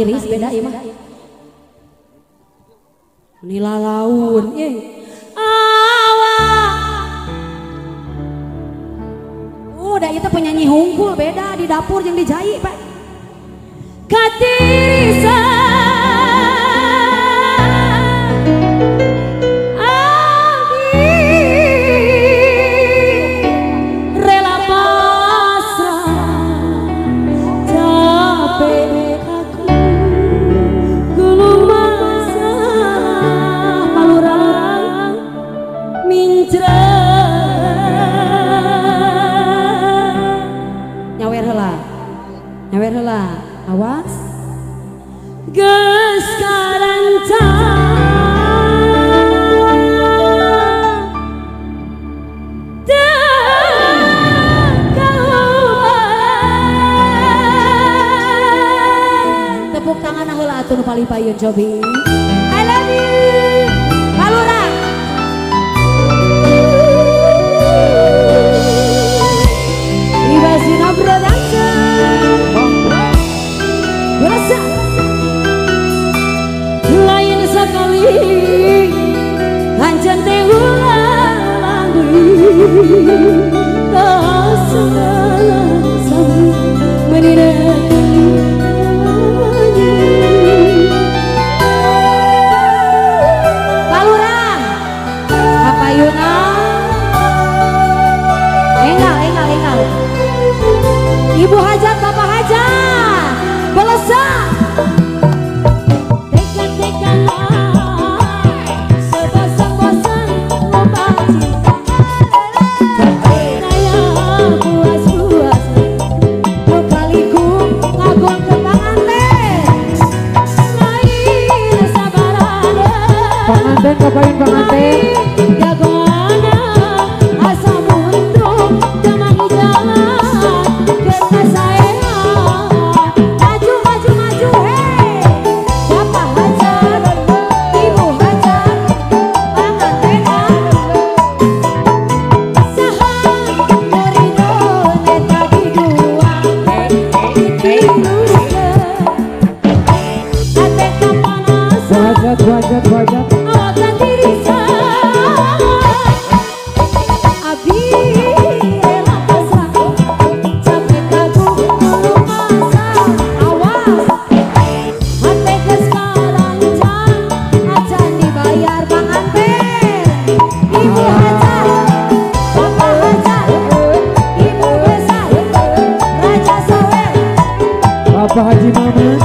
iris beda ya mah. Nila laun, udah itu penyanyi hunggul beda di dapur yang dijahit pak. Katisa nyawer heula awas geus karancang tepuk tangan heula atuh nu paling payun cobi I love you Palura Ibasina Production berasa lain sekali hancur teh ulang tak sama menirani Palurang apa yuna engal Ibu hajat bapak hajat belasa pengantin kapain pengantin jagoana asa muntuk teman jalan kerta saya maju hei bapak hajar ibu hajar pengantin sahan morido neta diduang ditiruskan ate kapanasan wajat Bapak Haji Mamat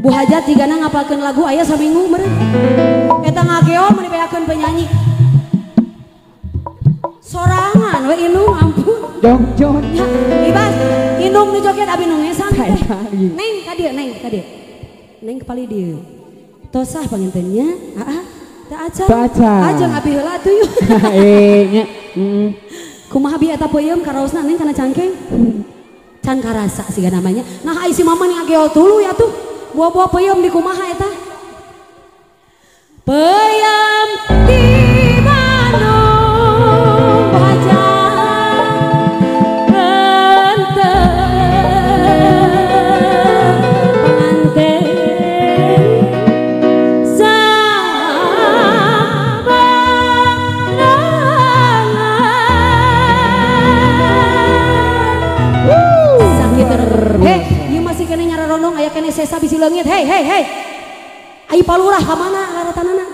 Bu Hajat jika ngapalkeun lagu aya saminggu meureun. Eta ngageo mun dibayakeun penyanyi. Sorangan we Inung ampun. Jong. Ya, Ibas, Inung nu joget abi nu ngesan. Neng ka dieu, neng ka dieu. Neng kepali dieu. Tosah pangintennya, heeh. Teu acan. Ajeng abi heula atuh yeuh. Nya. Kumaha bi eta peuyeum karaosna neng kana cangkeng? Can karasa siga namanya. Nah ai si mama nih ngageo tuluy atuh. Buah-buah peyem di kumaha eta? Peyem di Bandung Hajat pengantin sakit heh ieu masih kena nyara rondong aya kene sesa bisi leungit hei ai palurah ka mana laratanana